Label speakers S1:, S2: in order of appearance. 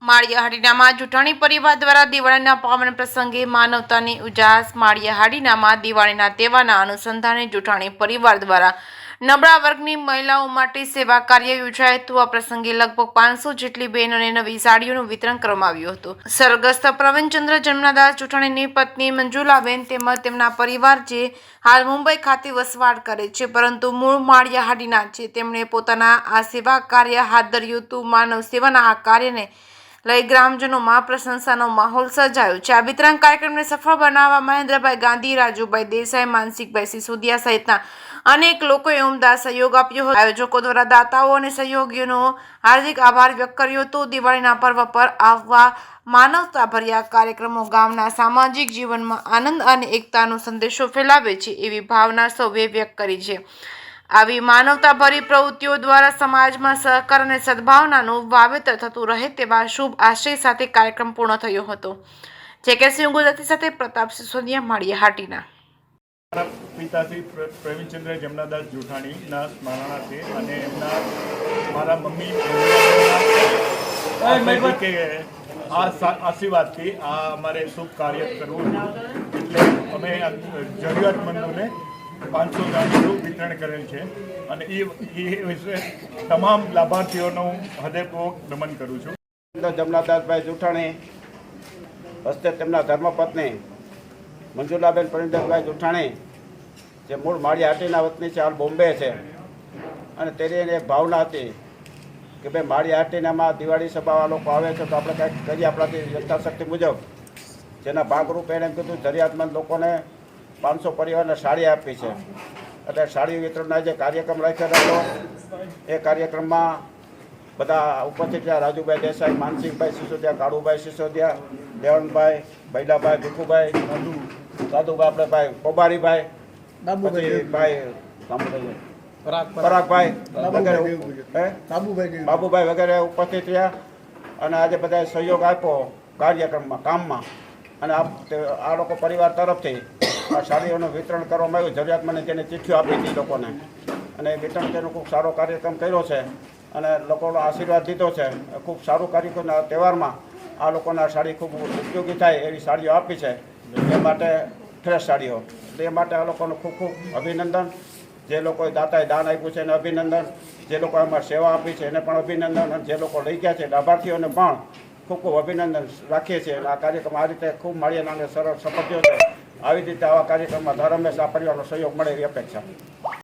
S1: માળિયાહાટીનામાં જૂઠાણી પરિવાર દ્વારા દિવાળીના પાવન પ્રસંગે માનવતાની ઉજાસ માળિયાહાટીનામાં દિવાળીના તહેવારના અનુસંધાને જૂઠાણી પરિવાર દ્વારા નબળા વર્ગની મહિલાઓ માટે સેવા કાર્ય યોજાયું હતું। આ પ્રસંગે લગભગ 500 જેટલી બહેનોને નવી સાડીઓનું વિતરણ કરવામાં આવ્યું હતું। સ્વર્ગસ્થ પ્રવીણચંદ્ર જમનાદાસ જૂઠાણીની પત્ની મંજુલાબેન તેમજ તેમના પરિવાર જે હાલ મુંબઈ ખાતે વસવાટ કરે છે પરંતુ મૂળ માળિયાહાટીના છે, તેમણે પોતાના આ સેવા કાર્ય હાથ ધર્યું હતું। માનવ સેવાના આ કાર્યને લઈ ગ્રામજનોમાં પ્રશંસાનો માહોલ સર્જાયો છે। આ વિતરણ કાર્યક્રમને સફળ બનાવવા મહેન્દ્રભાઈ ગાંધી, રાજુભાઈ દેસાઈ, માનસિકભાઈ સિસોદિયા સહિતના અનેક લોકોએ ઉમદા સહયોગ આપ્યો હતો। આયોજકો દ્વારા દાતાઓ અને સહયોગીઓનો હાર્દિક આભાર વ્યક્ત કર્યો હતો। દિવાળીના પર્વ પર આવા માનવતાભર્યા કાર્યક્રમો ગામના સામાજિક જીવનમાં આનંદ અને એકતાનો સંદેશો ફેલાવે છે એવી ભાવના સૌએ વ્યક્ત કરી છે। આવી માનવતાભરી પ્રવૃત્તિઓ દ્વારા સમાજમાં સહકાર અને સદભાવનાનું વાવેતર થતું રહે તેવા શુભ આશય સાથે કાર્યક્રમ પૂર્ણ થયો હતો। જેકેસી ગુજરાતી સાથે પ્રતાપ સિસોદિયા, માળિયાહાટીના।
S2: પિતાશ્રી પ્રવીણચંદ્ર જમનાદાસ જૂઠાણીના સ્મરણાર્થે અને એમના મારા મમ્મી કે આ આશીર્વાદથી આ અમારે શુભ કાર્ય કરવું એટલે અમે જરૂરિયાતમંદોને 500 દાણીનું વિતરણ કરેલ છે અને એ વિશે તમામ લાભાર્થીઓનો હું હૃદયપૂર્વક નમન કરું છું।
S3: જમનાદાસભાઈ જૂઠાણી હસ્તે તેમના ધર્મપત્ની મંજુલાબેન પરિણિતભાઈ જૂઠાણી જે મૂળ માળિયાહાટીના વતની છે, હાલ બોમ્બે છે અને તેની એક ભાવના હતી કે ભાઈ માળિયાહાટીનામાં દિવાળી સભામાં લોકો આવે છે તો આપણે કંઈક કરીએ આપણાથી યથાશક્તિ મુજબ। જેના ભાગરૂપે એણે કીધું જરૂરિયાતમંદ લોકોને 500 પરિવારને સાડી આપી છે એટલે સાડી વિતરણના જે કાર્યક્રમ રાખ્યો હતો એ કાર્યક્રમમાં બધા ઉપસ્થિત રહ્યા। રાજુભાઈ દેસાઈ, માનસિકભાઈ સિસોદિયા, કાળુભાઈ સિસોદિયા, દેવણભાઈ, બૈલાભાઈ, ભીખુભાઈ, સાધુભાઈ, આપણે ભાઈ કોબારીભાઈ, પરાગભાઈ વગેરે, બાબુભાઈ વગેરે ઉપસ્થિત રહ્યા અને આજે બધાએ સહયોગ આપ્યો કાર્યક્રમમાં, કામમાં અને આ લોકો પરિવાર તરફથી આ સાડીઓનું વિતરણ કરવામાં આવ્યું। જરૂરિયાતમંદ તેને ચિઠ્ઠીઓ આપી હતી લોકોને અને વિતરણ તેનો ખૂબ સારો કાર્યક્રમ કર્યો છે અને લોકોનો આશીર્વાદ દીધો છે। ખૂબ સારું કાર્યક્રમ આ તહેવારમાં આ લોકોને સાડી ખૂબ ઉપયોગી થાય એવી સાડીઓ આપી છે, એ માટે ફ્રેશ સાડીઓ, એ માટે આ લોકોને ખૂબ ખૂબ અભિનંદન। જે લોકોએ દાતાએ દાન આપ્યું છે એને અભિનંદન, જે લોકોએ અમારે સેવા આપી છે એને પણ અભિનંદન અને જે લોકો લઈ ગયા છે લાભાર્થીઓને પણ ખૂબ ખૂબ અભિનંદન રાખીએ છીએ। અને આ કાર્યક્રમ આ રીતે ખૂબ માળિયાનાને સરળ સફળ થયો છે। આવી રીતે આવા કાર્યક્રમમાં દર હંમેશા આ પરિવારનો સહયોગ મળે એવી અપેક્ષા।